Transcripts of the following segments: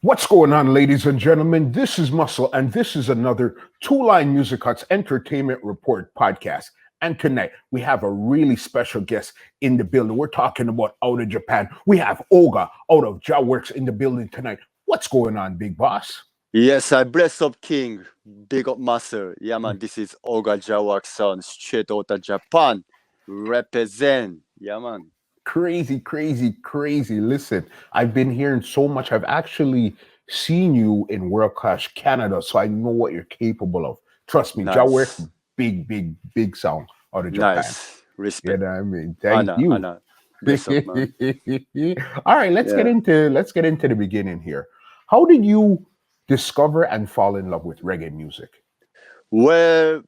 What's going on, ladies and gentlemen? This is Muscle, and this is another Two Line Music Hut's Entertainment Report podcast. And tonight, we have a really special guest in the building. We're talking about out of Japan. We have OGA out of JAH Works in the building tonight. What's going on, big boss? Yes, I bless up King, big up muscle. Yeah, man, this is Oga Jawak son, straight out of Japan. Represent. Yeah, man. Crazy, crazy, crazy. Listen, I've been hearing so much. I've actually seen you in World Clash Canada, so I know what you're capable of. Trust me, JAH Works, Nice. big, big, big sound out of Japan. Nice. You Respect. know what I mean? Thank Anna, you. Anna. Bless up, man. All right, Yeah. let's get into the beginning here. How did you discover and fall in love with reggae music? Well,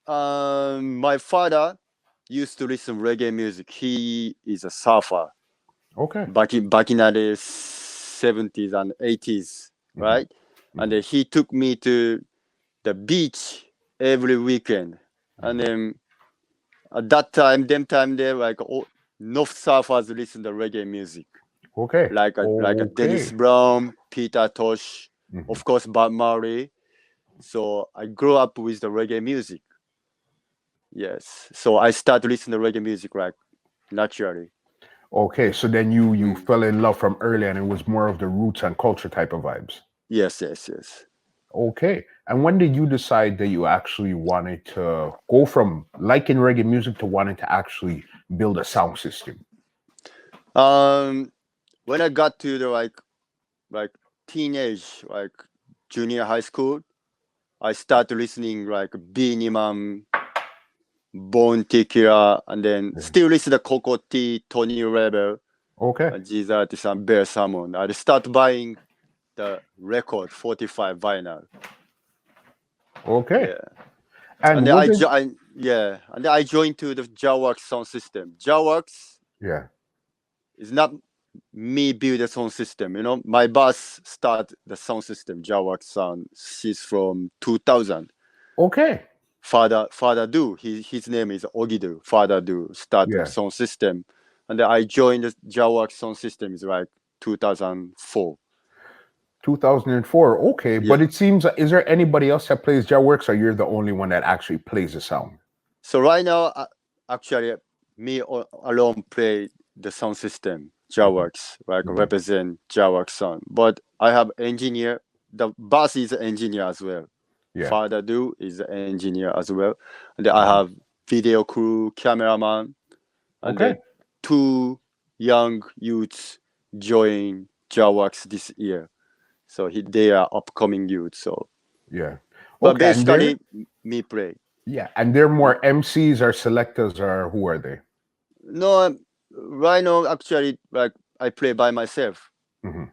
my father used to listen reggae music. He is a surfer Okay. back in the 70s and 80s, Hmm. right? And then he took me to the beach every weekend. And then at that time, them time there, like North Surfers listen to reggae music, Okay. like a Dennis Okay. Brown, Peter Tosh, Mhm. of course Bob Marley. So I grew up with the reggae music. Yes, so I started listening to reggae music like naturally. Okay. So then you Mm. fell in love from early, and it was more of the roots and culture type of vibes. Yes, yes, yes. Okay. And when did you decide that you actually wanted to go from liking reggae music to wanting to actually build a sound system? Um, when I got to the like teenage, like junior high school, I started listening like Beanie Man, Bone Tequila, and then Yeah. still listen to Coco T, Tony Rebel, Okay. Jesus Artist, and Bear Salmon. I start buying the record 45 vinyl. Okay. Yeah. And And then was it? and then I joined to the JAWAX sound system. JAWAX Yeah. is not me build the sound system. You know, my boss start the sound system, JAWAX sound. She's from 2000. Okay. Father Do. His name is Ogido. Father Do start Yeah. sound system, and then I joined the JAWAX sound system is like 2004. 2004. Okay. Yeah. But it seems, is there anybody else that plays JAH Works, or you're the only one that actually plays the sound? So right now, actually, me alone play the sound system Hmm. JAWAX, like Hmm. represent JAWAX sound. But I have engineer. The boss is an engineer as well. Yeah. Father Do is an engineer as well, and then I Hmm. have video crew, cameraman, and Okay. then two young youths join JAWAX this year. So they are upcoming youths. So, Yeah. but Okay. And they're, basically, me play. yeah. And they're more MCs or selectors, or who are they? No, right now actually, like I play by myself. Hmm.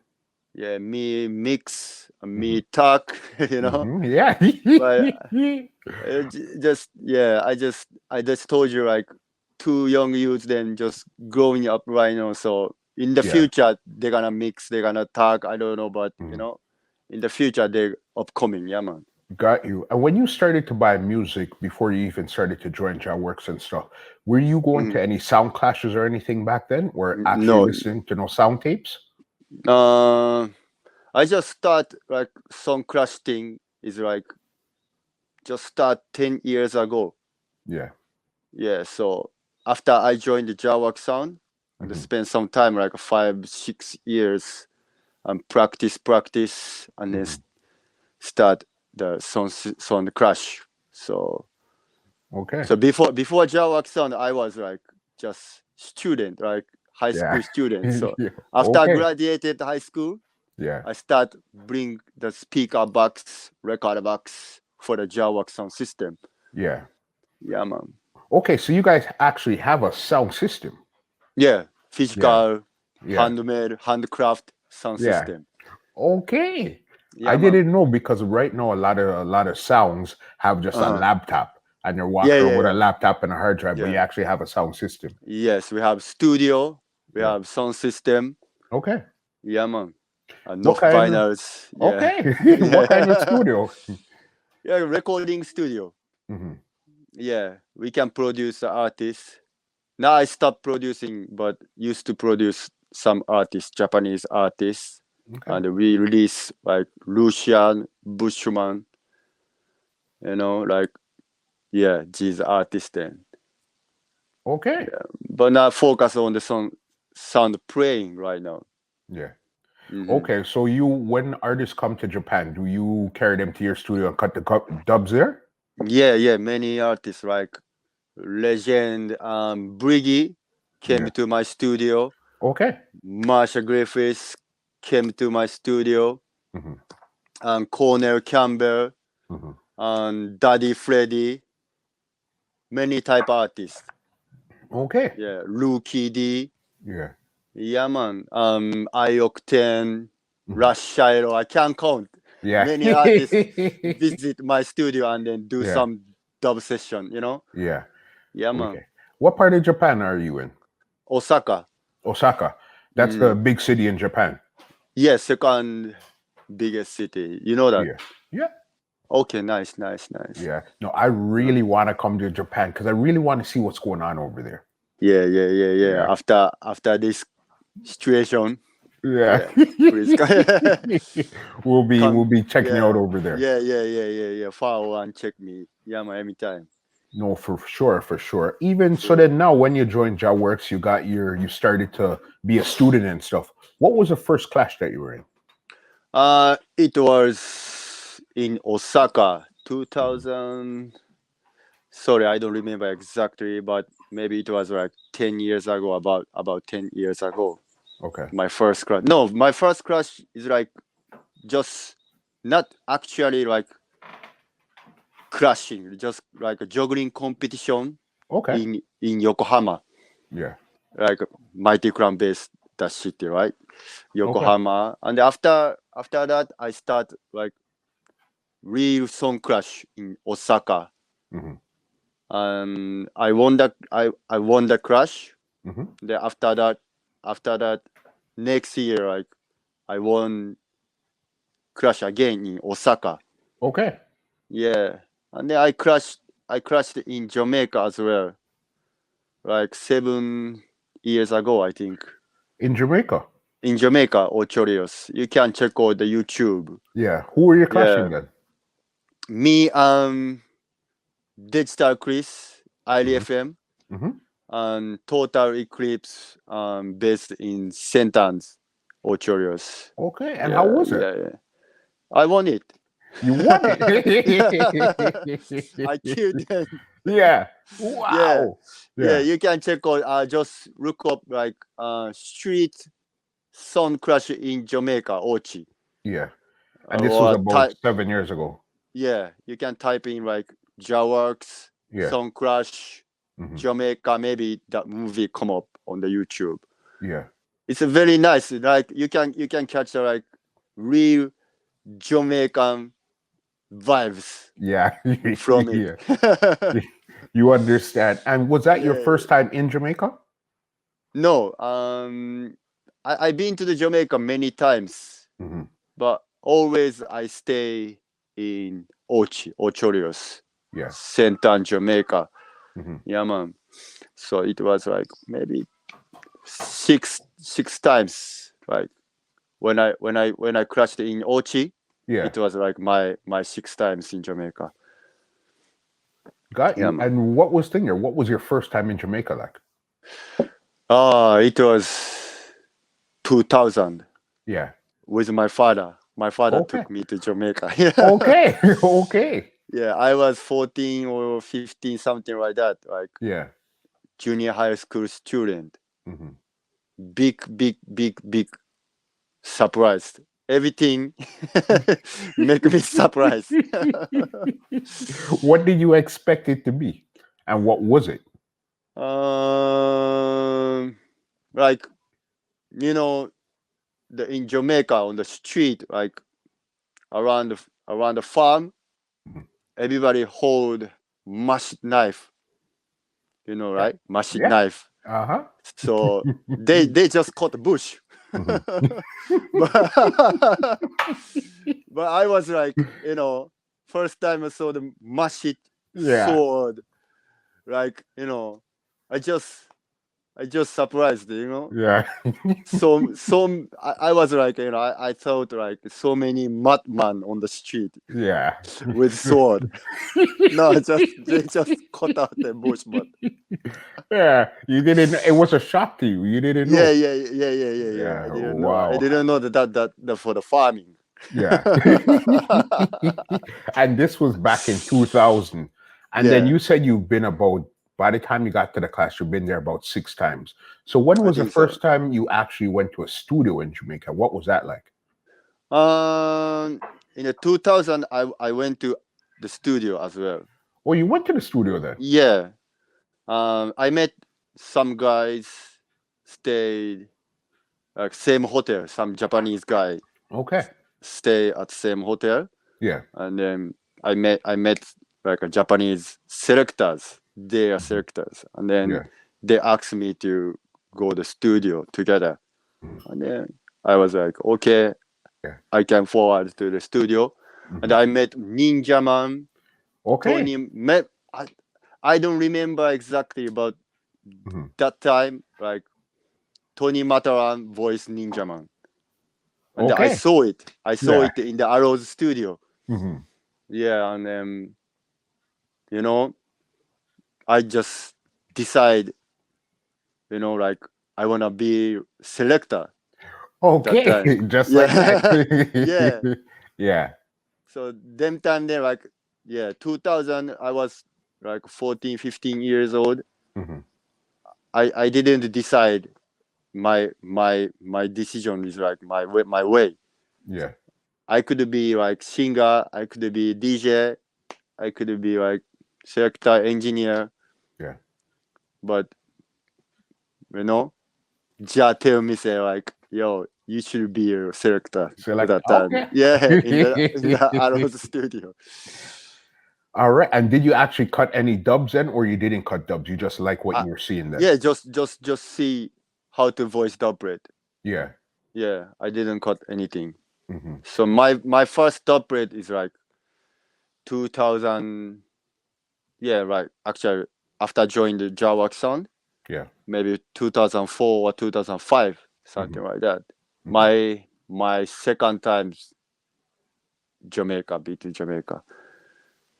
Yeah, me mix, Hmm. me talk, you know. Hmm. Yeah. But just yeah, I just told you like two young youths then just growing up right now. So in the Yeah. future they're gonna mix, they're gonna talk. I don't know, but Mhm. in the future they're upcoming. Yeah, man. Got you. And when you started to buy music before you even started to join JAH Works and stuff, were you going to Mhm. any sound clashes or anything back then, or actually No, listening to no sound tapes? uh, I just start like song crush thing is like just start 10 years ago. Yeah. Yeah, so after I joined the Java sound and Hmm. spent some time like 5 6 years and practice and then Hmm. start the sound crash. So Okay. so before Java sound I was like just student, like high Yeah. school student. So Yeah. after I Okay. graduated high school, Yeah. I start bring the speaker box, record box for the Java sound system. Yeah. Yeah, man. Okay. So you guys actually have a sound system. Yeah, Yeah. physical, Yeah. handmade, handcraft sound Yeah. system. Okay. I Yeah, man. didn't know because right now a lot of sounds have just a Uh-huh. laptop and they're Yeah, walking around yeah, with a yeah, laptop and a hard drive, but you yeah. actually have a sound system. Yes, we have studio, we Yeah. have sound system. Okay. Yeah, man. What Enough kind of vinyls. Yeah, okay? What kind of yeah, studio? yeah. Recording studio. Hmm. Yeah, we can produce the artists. Now I stopped producing, but used to produce some artists, Japanese artists. Okay. and we release like Lucian, Bushman, like these artists then. Okay. But not focus on the sound playing right now. Yeah. Mhm. Okay. So when artists come to Japan, do you carry them to your studio and cut the dubs there? Yeah, many artists like legend Briggy came Yeah. to my studio. Okay. Marsha Griffiths came to my studio. Hmm. And Cornell Campbell Hmm. and Daddy Freddy. Many type artists. Okay. Yeah, Rookie D. Yeah. Yeah, man. I-Octane, Mhm. Rush Shiro. I can't count. Yeah. Many artists visit my studio and then do Yeah. some dub session, Yeah. Yeah, man. Okay. What part of Japan are you in? Osaka. Osaka. That's the big city in Japan. Yeah, second biggest city. You know that? Yeah. Yeah. Okay, nice. Yeah. No, I really want to come to Japan because I really want to see what's going on over there. Yeah. Yeah. After this situation, Yeah. please we'll come. be checking you out over there. Yeah. Follow and check me. Yeah, man, anytime. No, for sure, for sure. Even so then now when you joined JAH Works, you started to be a student and stuff. What was the first class that you were in? It was in Osaka, 2000. Sorry, I don't remember exactly, but maybe it was like 10 years ago. About 10 years ago. Okay. My first class. No, my first class is like just not actually like crashing, just like a juggling competition Okay. in Yokohama, Yeah. like Mighty Crown based that city, right? Yokohama, and after that, I start like real song crash in Osaka, Mm-hmm. and I won the crash. Mm-hmm. Then after that, next year, like I won crash again in Osaka. Okay. Yeah, and then I crashed in Jamaica as well, like 7 years ago, I think. In Jamaica. In Jamaica, Ochorios. You can check out the YouTube. Yeah. Who were you Yeah. clashing then? Me, Digital Chris, ILFM, Mm-hmm. and Total Eclipse, based in St. Anne's, Ochorios. Okay. And how was it? Yeah. I won it. You won it. I killed them. Yeah. Wow. Yeah, you can check out. Just look up like street song crash in Jamaica, Ochi. Yeah. And this was about 7 years ago. Yeah, you can type in like JAWorks, Yeah. song crash, Jamaica. Maybe that movie come up on the YouTube. Yeah. It's a very nice. Like you can catch like real Jamaican vibes. Yeah. From it. Yeah. You understand. And was that your first time in Jamaica? No. I've been to the Jamaica many times, but always I stay in Ochorios. Yeah. St. Anne, Jamaica. Yeah, man. So it was like maybe six times. Like when I crashed in Ochi, it was like my 6 times in Jamaica. Got you. Yeah, and what was your first time in Jamaica like? It was 2000. Yeah. With my father. My father took me to Jamaica. Okay. Okay. Yeah, I was 14 or 15, something like that. Like junior high school student. Big surprised. Everything make me surprised. What did you expect it to be? And what was it? Like, in Jamaica on the street, like around the farm, everybody hold machete knife. Right? Machete knife. So they just cut the bush. But I was like, first time I saw the machete sword, like, I just I just surprised, you know. Yeah. I was like, you know, I thought like so many madman on the street Yeah. with sword. No, they just cut out the bush, but Yeah. You didn't. It was a shock to you. You didn't yeah, know. yeah, yeah, yeah, yeah, yeah. I Yeah. didn't know. I Wow. didn't know that for the farming. Yeah. And this was back in 2000. And then Yeah, you said you've been about, by the time you got to the class, you've been there about 6 times. So when I was the think so. first time you actually went to a studio in Jamaica? What was that like? In the 2000, I went to the studio as well. Oh, you went to the studio then? Yeah. I met some guys, stayed like same hotel. Some Japanese guy Okay. stay at same hotel, Yeah. and then I met like a Japanese selectors. They are selectors, and then Yeah. they asked me to go to studio together, and then I was like, okay, Yeah. I can forward to the studio, and I met Ninja Man, Okay. Tony. I don't remember exactly, but Mhm. that time, like Tony Mataran voiced Ninja Man. And I Okay. saw it. I saw Yeah. it in the Arrows studio. Mhm. Yeah, and you know, I just decide, you know, like I wanna be selector that time. Okay. Just like Yeah, yeah. that. Yeah. So them time there, like, yeah, 2000, I was like 14, 15 years old. Mhm. I didn't decide my decision is like my way. Yeah. I could be like singer, I could be DJ, I could be like selector engineer, Yeah. but you know, Ja tell me say like, yo, you should be a selector So like, that time. okay. Yeah, in the Arrows studio. All right. And did you actually cut any dubs then, or you didn't cut dubs? You just like what Uh, you were seeing then? yeah, just see how to voice dub it. Yeah. Yeah, I didn't cut anything. Hmm. So my first dub rate is like 2000. Yeah, right. Actually, after joining the JAH Sound, Yeah. maybe 2004 or 2005, something like that. My second time's Jamaica, beat Jamaica.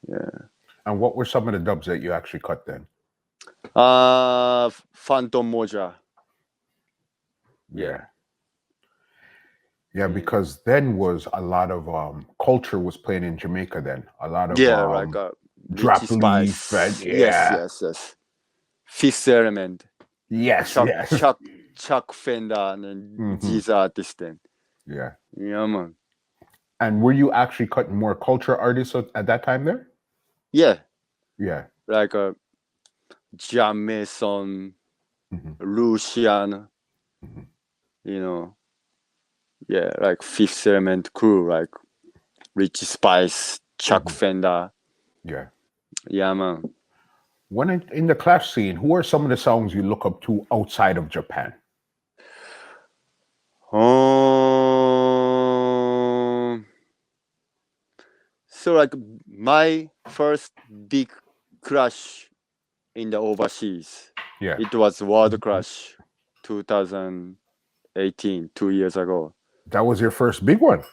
Yeah. And what were some of the dubs that you actually cut then? Phantom Moja. Yeah. Yeah. Yeah, because then was a lot of culture was playing in Jamaica then. A lot of Yeah, like Richie drop leaf and Spice. Yes, yeah. yes, yes. Fifth Element. Yes, Chuck yes. Chuck Chuck Fender and then Hmm. these artists then. Yeah. Yeah, man. And were you actually cutting more culture artists at that time there? Yeah, Yeah. like Jam Mason, Hmm. Lucian, Hmm. you know. Yeah, like Fifth Element crew, like Richie Spice, Chuck Fender. Yeah. Yeah, man. When in the clash scene, who are some of the songs you look up to outside of Japan? So like my first big crash in the overseas, Yeah. it was World Crash 2018, 2 years ago. That was your first big one.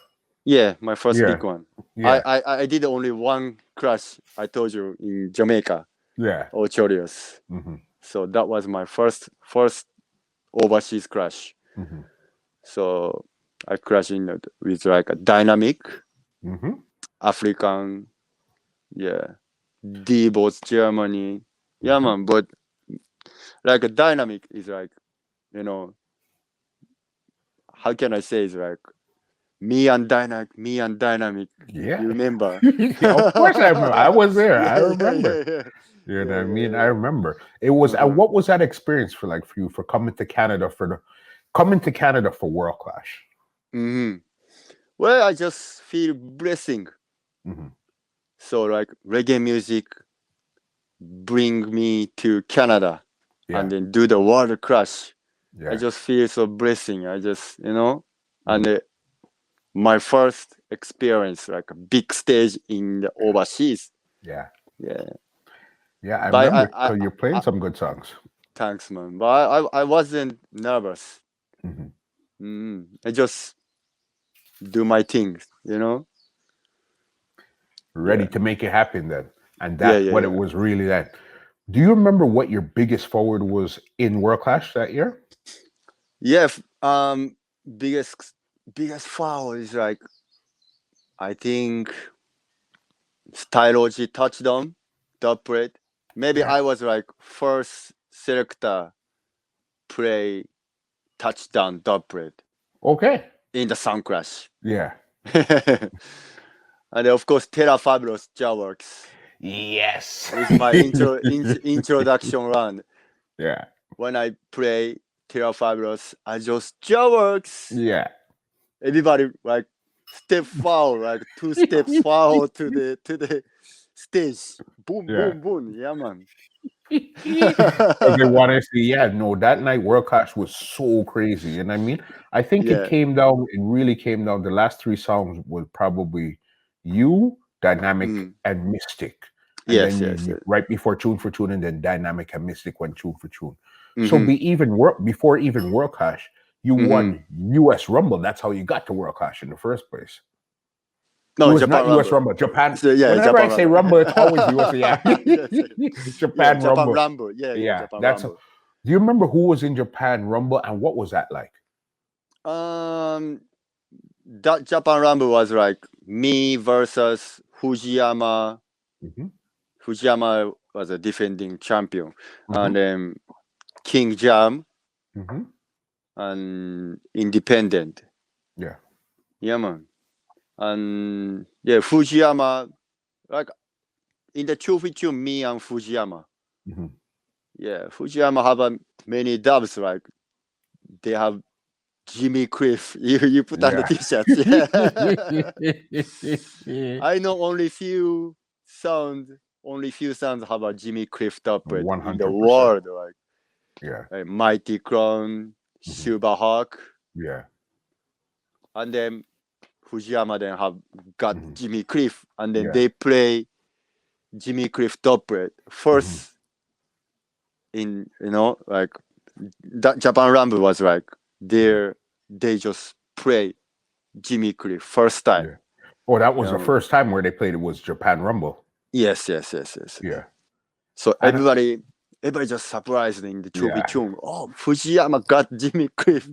Yeah, my first Yeah. big one. Yeah. I did only one crash, I told you, in Jamaica, Yeah. Ochorios. Hmm. So that was my first overseas crash. Hmm. So I crashed with like a dynamic Hmm. African, yeah, D-Bots Germany. Yeah, man, but like a dynamic is like, you know, how can I say, it's like me and dynamic. Yeah. You remember? Of course I remember. I was there. I Yeah, remember. yeah. You know what Yeah, I mean? yeah, I yeah. remember. It was what was that experience for like for you for coming to Canada for World Clash? Mm-hmm. Well, I just feel blessing. Hmm. So like reggae music bring me to Canada Yeah. and then do the world crash. I Yeah. just feel so blessing. I just, and my first experience, like a big stage in the overseas. Yeah. Yeah. Yeah. I But remember. So you're playing some good songs. Thanks, man. But I wasn't nervous. Mhm. I just do my things, you know. Ready Yeah, to make it happen then. And yeah, that's yeah, what it yeah. was really then. Do you remember what your biggest forward was in World Clash that year? Yeah. Biggest biggest foul is like I think Stylogy touchdown, top rate. Maybe Yeah. I was like first selector play touchdown top rate Okay. in the Sound Crash. Yeah. And of course, Terra Fabulous JAWorks Yes. with my introduction round. Yeah. When I play Terra Fabulous, I just JAWorks. Yeah. Everybody like step forward, like 2 steps forward to the stage. Boom, Yeah. boom, boom. Yeah, man. Because they want to see, yeah, no, that night World Clash was so crazy. And I mean, I think Yeah. it really came down, the last three songs was probably You, Dynamic, and Mystic. And Yes, then yes, yes. right before Tune for Tune, and then Dynamic and Mystic went Tune for Tune. So Mhm. before even World Clash, you Mhm. won US Rumble. That's how you got to World Clash in the first place. It No, was Japan not US Rumble. Rumble, Japan. So yeah, Whenever I Japan say Rumble. Rumble, it's always US. Yeah. Yes, yeah, Japan Japan Rumble. Rumble. Yeah, yeah, Yeah, Japan that's. Rumble. Do you remember who was in Japan Rumble and what was that like? That Japan Rumble was like me versus Fujiyama. Mhm, Fujiyama was a defending champion, and mhm, then King Jam mhm. and Independent. Yeah. Yeah, man. And yeah, Fujiyama, like in the Chufichu, me and Fujiyama. Mhm. Yeah, Fujiyama have many dubs, like they have Jimmy Cliff. You put on the Yeah. t-shirts. Yeah. I know only few sounds have a Jimmy Cliff dubplate in the 100%. world, Yeah. like Mighty Crown, Mhm. Silverhawk, Yeah. and then Fujiyama then have got Mhm. Jimmy Cliff, and then Yeah. they play Jimmy Cliff dubplate Mhm. first in like that Japan Rumble was like they just play Jimmy Cliff first time. Yeah. Oh, that was the Um, first time where they played it was Japan Rumble. yes. Yeah. So And everybody just surprised in the Chubi yeah. tune. Oh, Fujiyama got Jimmy Cliff.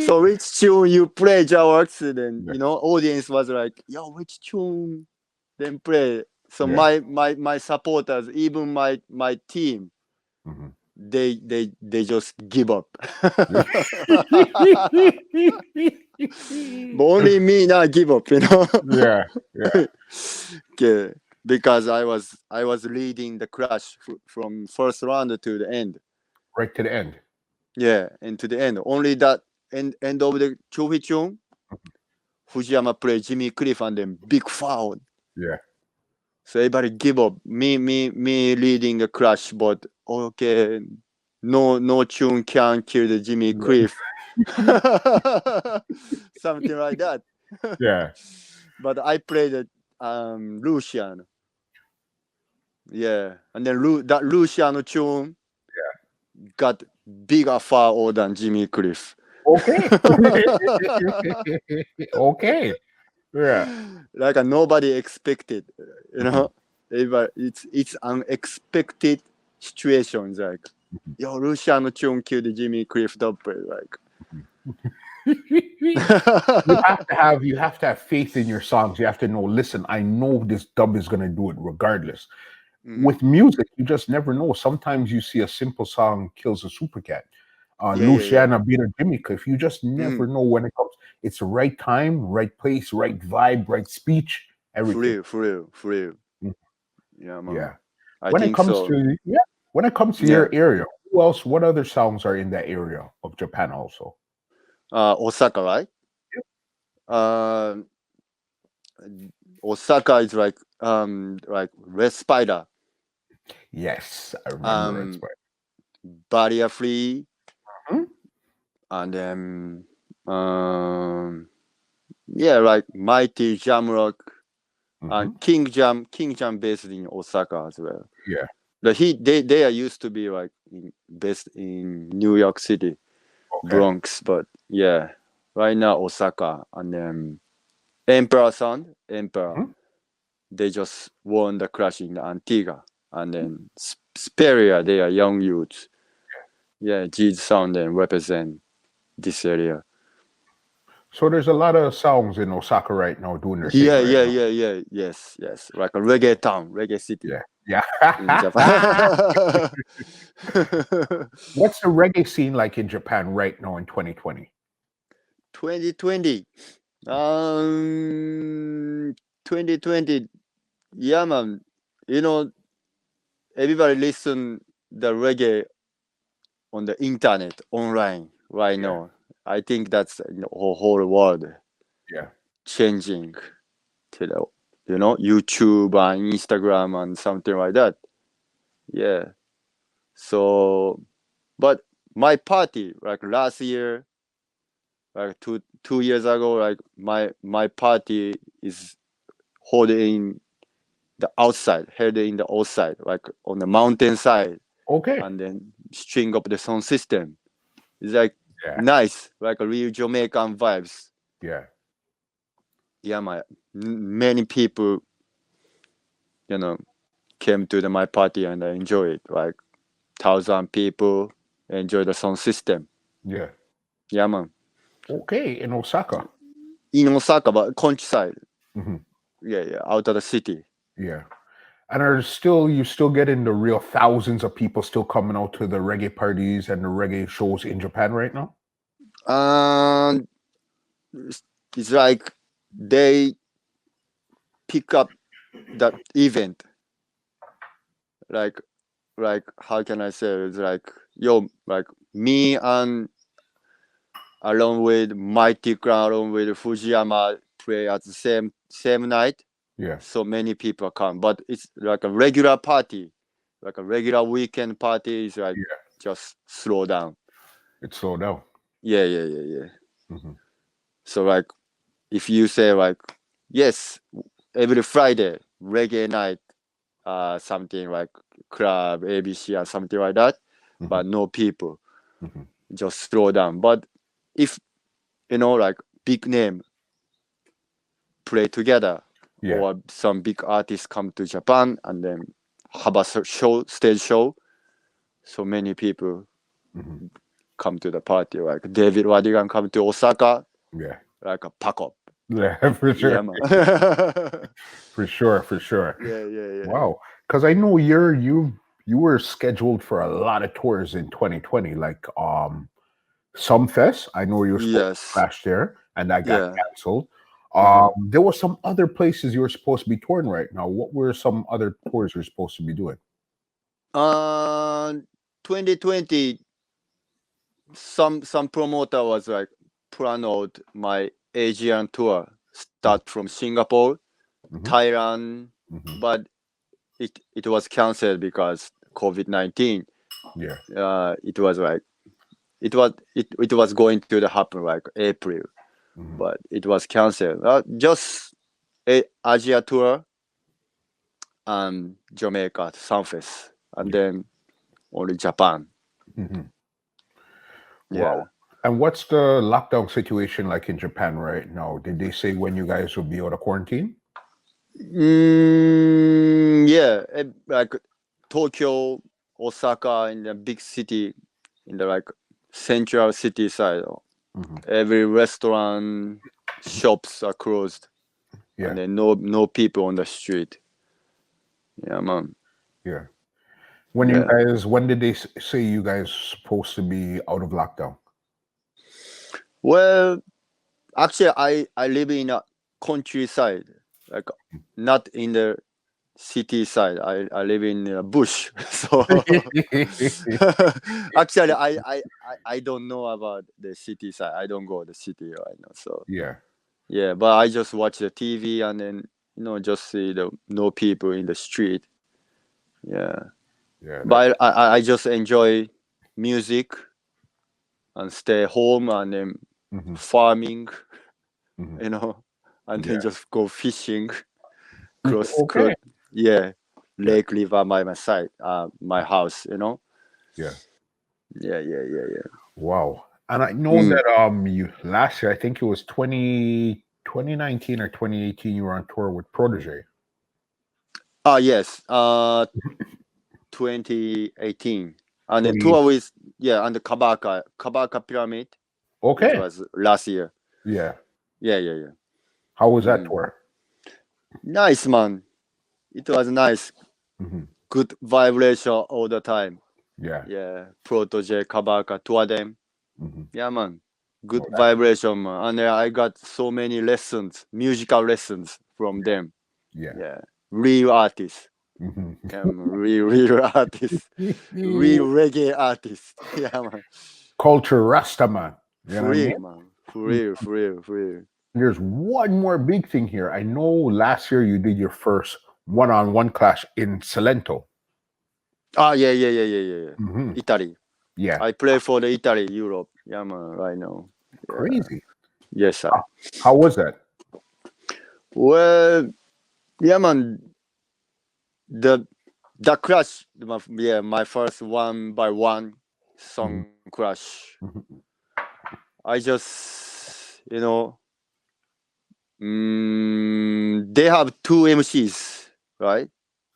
So which tune you play, JAWorks? Then Yeah. audience was like, yo, which tune then play? So Yeah. my supporters, even my team, Mhm. they just give up. But only me not give up, Yeah. Yeah. Okay, because I was leading the crash from first round to the end. Right to the end. Yeah, and to the end. Only that end of the Chohichun, Fujiyama played Jimmy Cliff and then big foul. Yeah. So everybody give up. Me leading the crash, but okay, no tune can kill the Jimmy Cliff. Something like that. Yeah. But I played Lucian. Yeah, and then that Luciano tune got bigger foul than Jimmy Cliff. Okay. Okay. Yeah. Like nobody expected, Mhm. it's unexpected situations. Like, yo, Luciano tune killed Jimmy Cliff double. Like, You have to have faith in your songs. You have to know, listen, I know this dub is gonna do it regardless. With music, you just never know. Sometimes you see a simple song kills a super cat. yeah. Luciana beat a Jimmy Cliff. You just never know when it comes. It's the right time, right place, right vibe, right speech, everything. For real. Mhm. Yeah, man. Yeah. I When it think comes so. to when it comes to Yeah. your area, who else? What other songs are in that area of Japan also? Osaka, right? Osaka is like Red Spider, Yes, I remember it. Barrier Free, Mhm. and then like Mighty Jamrock and Mhm. King Jam based in Osaka as well. Yeah. they are used to be like based in New York City, Okay. Bronx, but yeah, right now Osaka, and then Emperor, Mhm. they just won the crash in Antigua, and then Speria, they are young youths. Yeah, G Sound and represent this area. So there's a lot of songs in Osaka right now doing their thing Yeah, right yeah, now. yeah, yeah, yes, like a reggae town, reggae city Yeah. in Yeah. Japan. What's the reggae scene like in Japan right now in 2020? 2020, 2020, yeah, man. You know, everybody listen the reggae on the internet, online right Yeah. now. I think that's the whole world Yeah. changing to the, YouTube and Instagram and something like that. Yeah. So, but my party, like last year, like two years ago, like my party is held in held in the outside, like on the mountain side, Okay. and then string up the sound system. It's like Yeah. nice, like a real Jamaican vibes. Yeah. Yeah, many people, you know, came to my party and I enjoy it. Like 1,000 people enjoy the sound system. Yeah. Yeah, man. Okay. In Osaka. In Osaka, but countryside. Hmm. Yeah, yeah, out of the city. Yeah. And are still you still getting the real thousands of people still coming out to the reggae parties and the reggae shows in Japan right now? And it's like they pick up that event. Like, how can I say it? It's like, yo, like me and along with Mighty Crown, along with Fujiyama play at the same night. Yeah. So many people come, but it's like a regular party, like a regular weekend party. Is like Yeah. just slow down. It's slowed down. Yeah, yeah, yeah, yeah. Hmm. So like, if you say like, yes, every Friday reggae night, something like club ABC or something like that, Hmm. but no people, Hmm. just slow down. But if like big name play together, Yeah. or some big artists come to Japan and then have a stage show, so many people Hmm. come to the party. Like David Wadigan come to Osaka, Yeah. like a pack up. Yeah. For Yeah, sure. man. For sure. For sure. Yeah, yeah, yeah. Wow. Because I know you were scheduled for a lot of tours in 2020, like some fest. I know you were supposed to Yes. flash there, and that got Yeah. canceled. Uh-huh. There were some other places you were supposed to be touring right now. What were some other tours you're supposed to be doing? Uh, 2020, some promoter was like plan out my Asian tour. Mhm. Start from Singapore, Mhm. Thailand, Mhm. but it was canceled because COVID-19. Yeah. It was like it was going to happen like April, Mhm. but it was canceled. Just a Asia tour and Jamaica Sunfest, and Yeah. then only Japan. Mhm. Yeah. Wow. And what's the lockdown situation like in Japan right now? Did they say when you guys will be out of quarantine? Yeah, like Tokyo, Osaka, in the big city, in the like central city side. Mhm. Every restaurant, shops are closed, and Yeah. then no people on the street. Yeah, man. Yeah. Yeah. When did they say you guys supposed to be out of lockdown? Well, actually, I live in a countryside, like not in the city side. I live in a bush, so actually, I don't know about the city side. I don't go to the city right now, so Yeah. yeah. But I just watch the TV and then just see the no people in the street. Yeah, Yeah. but I just enjoy music and stay home and then Mhm. farming, Mhm. and then Yeah. just go fishing, Okay. yeah, Lake River by my side, my house, you know. Yeah. Yeah. Wow. And I know Mm. that you last year, I think it was 2019 or 2018, you were on tour with Protege. Yes. 2018. And the 20, tour with and the Kabaka Pyramid. It okay. was last year. Yeah. Yeah. How was that Mm. tour? Nice, man. It was nice. Hmm. Good vibration all the time. Yeah. Yeah. Protege, Kabaka, two of them. Hmm. Yeah, man. Good Oh, vibration, man. And I got so many lessons, musical lessons from them. yeah. Yeah. Real artists. Hmm. Yeah, man. Real artists. Real reggae artists. Yeah, man. Culture Rastaman. You know For what I mean? real, man. For real. There's one more big thing here. I know last year you did your first one-on-one clash in Salento. Yeah. Hmm. Italy. Yeah. I play for the Italy, Europe. Yeah, man, right now. Yeah. Crazy. Yes, sir. How was that? Well, yeah, man. The crash, my first one by one song crash. Mhm. I just, they have two MCs, right?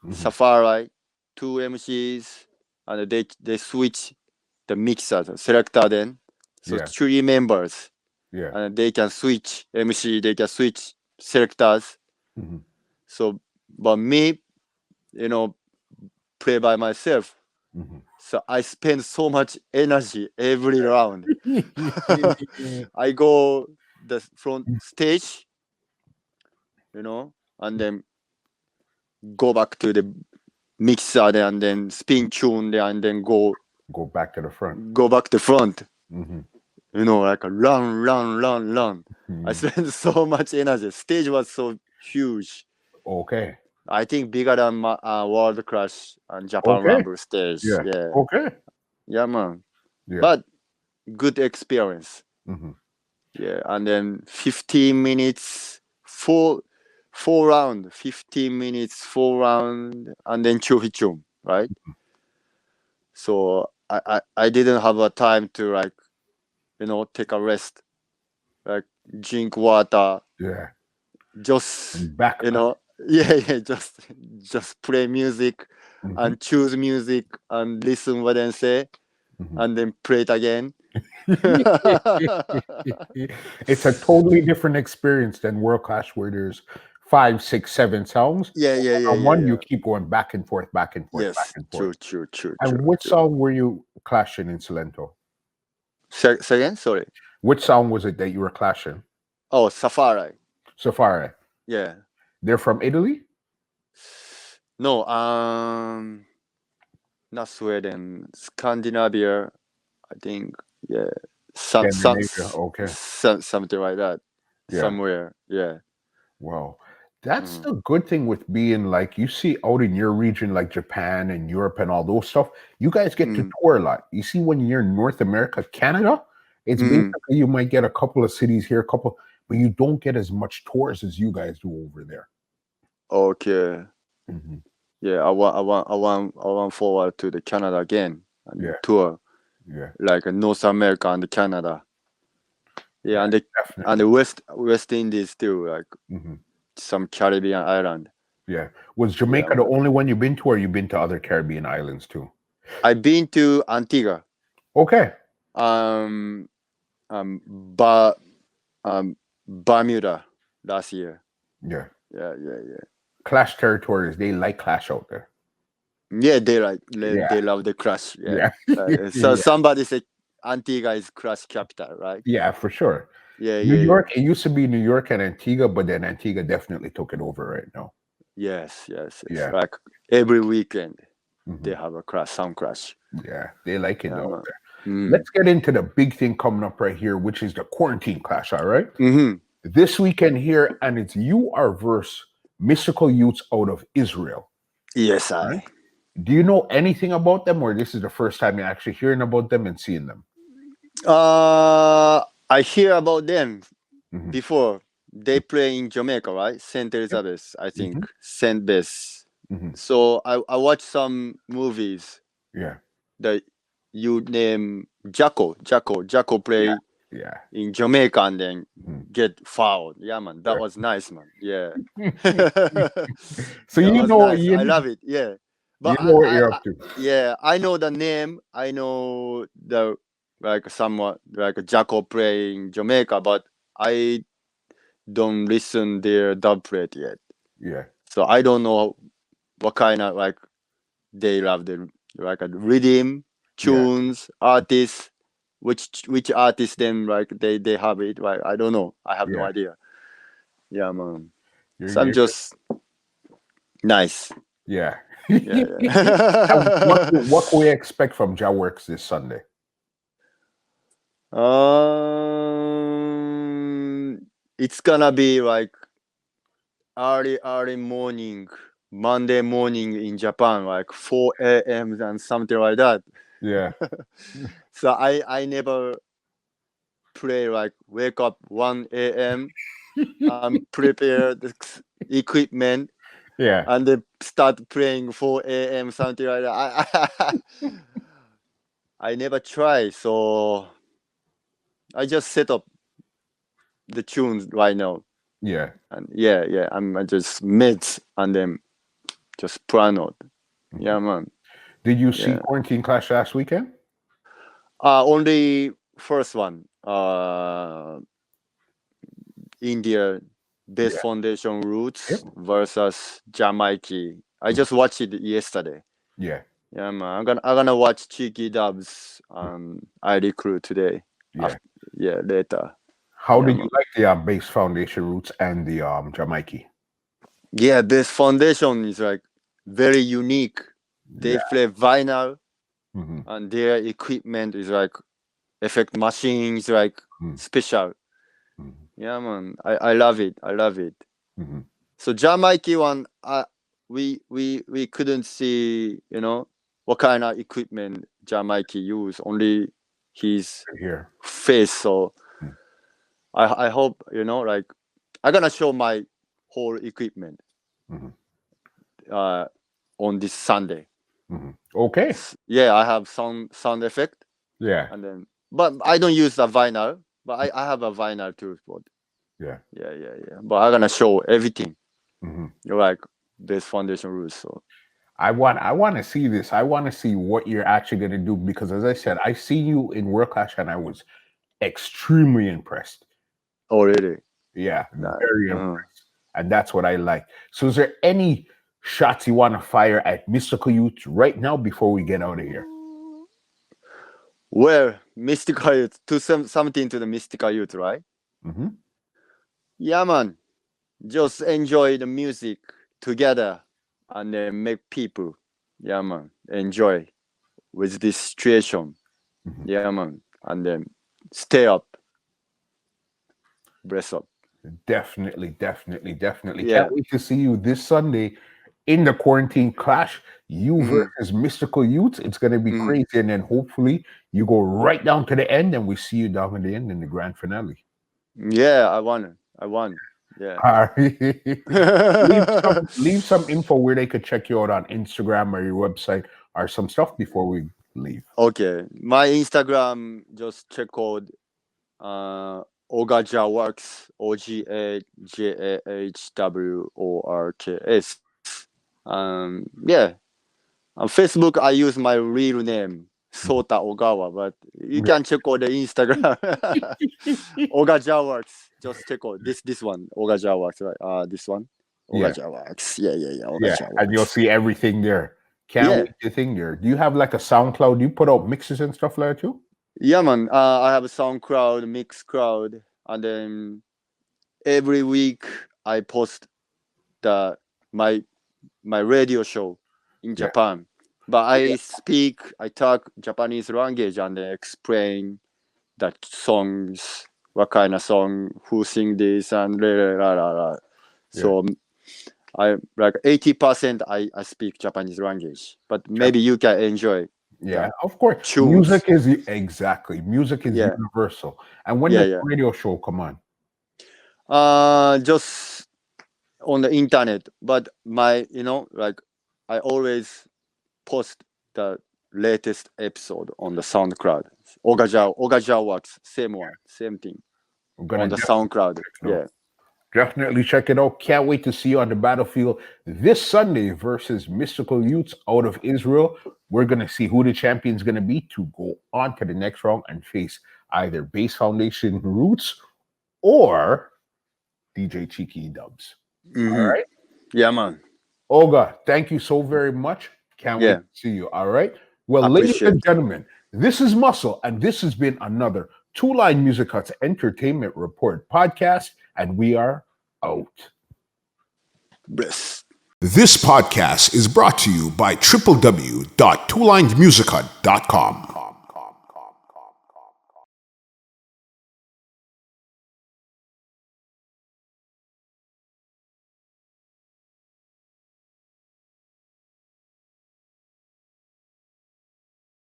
Mhm. Safari, two MCs, and they switch the mixer, the selector then. So Yeah. 3 members, Yeah. and they can switch MC, they can switch selectors. Mhm. So, but me, play by myself. Mhm. So I spend so much energy every round. I go the front stage, and then go back to the mixer there and then spin tune there and then Go back to the front. go back to front. Hmm. Like a run. I spent so much energy. Stage was so huge. Okay. I think bigger than my World Crush and Japan Okay. Rumble stage. Yeah. Yeah, Okay. yeah, man. Yeah. But good experience. Hmm. Yeah, and then 15 minutes, four round, 15 minutes, 4 round, and then chuhichum, right? So I didn't have a time to take a rest, like drink water, Yeah. just And back. just play music Mhm. and choose music and listen what they say Mhm. and then play it again. It's a totally different experience than World Clash, where there's 5, 6, 7 songs. Yeah. On one, you keep going back and forth, back and forth, back Yes, and forth. true. And which song were you clashing in Salento? Say again, sorry. Which song was it that you were clashing? Oh, Safari. Safari. Yeah. They're from Italy? No, not Sweden, Scandinavia. I think. Yeah. Scandinavia. Okay. Something like that. Yeah. Somewhere. Yeah. Wow. That's Mhm. the good thing with being like, you see out in your region, like Japan and Europe and all those stuff, you guys get to tour a lot. You see, when you're in North America, Canada, it's basically you might get a couple of cities here, but you don't get as much tours as you guys do over there. Okay. Mhm. Yeah, I want forward to the Canada again and Yeah. tour Yeah. like North America and Canada. Yeah, Yeah, and the definitely. West Indies too, like Mhm. some Caribbean island. Yeah. Was Yeah, Jamaica the only one you've been to, or you've been to other Caribbean islands too? I've been to Antigua, Okay. um, um, ba, Bermuda last year. Yeah. Yeah. Clash territories, they like Clash out there. Yeah, Yeah. they love the crush. Yeah. Yeah. So Yeah. somebody said Antigua is crush capital, right? Yeah, for sure. Yeah. New York, it used to be New York and Antigua, but then Antigua definitely took it over right now. Yes. Yeah. Like every weekend Mhm. they have a crash, some crash. Yeah, they like it Yeah, out man. there. Let's get into the big thing coming up right here, which is the quarantine clash. All right. Mm-hmm. This weekend here, and it's You Are versus Mystical Youths out of Israel. Yes, Right? Do you know anything about them, or this is the first time you're actually hearing about them and seeing them? I hear about them Mhm. before. They play in Jamaica, right? Saint Elizabeth, I think. Mhm. Saint Bess. So I watch some movies Yeah. that you name Jacko play Yeah. in Jamaica and then Mhm. get fouled. Yeah, man, that was nice, man. Yeah, So that you was know nice. I you love it. Yeah, but know what you're up to. yeah, I know the name. I know the like somewhat like Jacko playing Jamaica, but I don't listen their dub plate yet. Yeah. So I don't know what kind of like they love the like a rhythm, Yeah. tunes, artists, which artists then like they have it. Right? I don't know. I have no Yeah. idea. Yeah, man. So I'm You're just nice. yeah. Yeah, And what yeah. can we expect from JAH Works this Sunday? It's gonna be like early morning, Monday morning in Japan, like 4 a.m. and something like that. Yeah. So I never play like wake up 1 a.m. and prepare the equipment Yeah. and then start playing 4 a.m. something like that. I never try, so I just set up the tunes right now. Yeah. And yeah, I'm just mids and then just plan out. Mhm. Yeah, man. Did you see Yeah. Quarantine Clash last weekend? Only first one. India Base Yeah. Foundation Yep. Roots versus Jamaica. I just watched it yesterday. Yeah. Yeah, man. I'm gonna watch Cheeky Dubs and I Recruit today. Yeah. After, yeah, later. How Yeah, did you man. like the Base Foundation Roots and the Jamaica? Yeah, Base Foundation is like very unique. They Yeah. play vinyl Hmm. and their equipment is like effect machines, like special. Yeah, man. I love it. I love it. Hmm. So Jamaica one, we couldn't see, what kind of equipment Jamaica use. Only his Here. face. So Mm. I hope like I'm gonna show my whole equipment Mhm. uh on this Sunday. Okay. Yeah, I have sound effect Yeah. and then, but I don't use the vinyl. But I have a vinyl too. But Yeah. yeah. But I'm gonna show everything. Hmm. You're like base foundation rules. So I want to see this. I want to see what you're actually going to do because, as I said, I see you in World Clash and I was extremely impressed. already. Yeah, Nah, very impressed, and that's what I like. So, is there any shots you want to fire at Mystical Youth right now before we get out of here? Well, mystical youth to something to the mystical youth, right? Hmm. Yeah, man. Just enjoy the music together and then make people, yeah, man, enjoy with this situation. Hmm. Yeah, man. And then stay up, breath up. Definitely, definitely, definitely. Can't Yeah. wait to see you this Sunday in the Quarantine Clash. You Mhm, versus Mystical Youth. It's going to be mhm. crazy, and then hopefully you go right down to the end, and we see you down at the end in the grand finale. Yeah, I won. I won. Yeah. All right. leave some info where they could check you out on Instagram or your website or some stuff before we leave. Okay. My Instagram, just check out OGA Works, OGAJAHWORKS. Yeah. On Facebook, I use my real name, Sota Ogawa, but you can check out the Instagram. Oga Works. Just check out this one, Oga Works, right? This one, Yeah, Oga Works. Yeah, yeah, Oga and you'll Works. see everything there. Can't Yeah, wait to think there. Do you have like a SoundCloud? Do you put out mixes and stuff like that too? yeah, man. I have a SoundCloud, Mixcloud, and then every week I post the my my radio show in Yeah, Japan. But I talk Japanese language and then explain that songs, what kind of song, who sing this, and la. yeah. So I like 80% I speak Japanese language, but Jap- maybe you can enjoy Yeah, the of course. tunes. Exactly. Music is Yeah, universal. And when does yeah. the radio show come on? Just on the internet, but my like I always post the latest episode on the SoundCloud. OGA works, same one, same thing We're gonna on the SoundCloud. it out. Yeah. Definitely check it out. Can't wait to see you on the battlefield this Sunday versus Mystical Youths out of Israel. We're going to see who the champion's going to be to go on to the next round and face either Base Foundation Roots or DJ Cheeky Dubs. Mhm. All right. Yeah, man. Olga, thank you so very much. Can't wait Yeah. to see you. All right. Well, ladies Appreciate and gentlemen, this is Muscle, and this has been another Two Line Music Huts Entertainment Report podcast, and we are out. Bless. This podcast is brought to you by www.twolinesmusichut.com.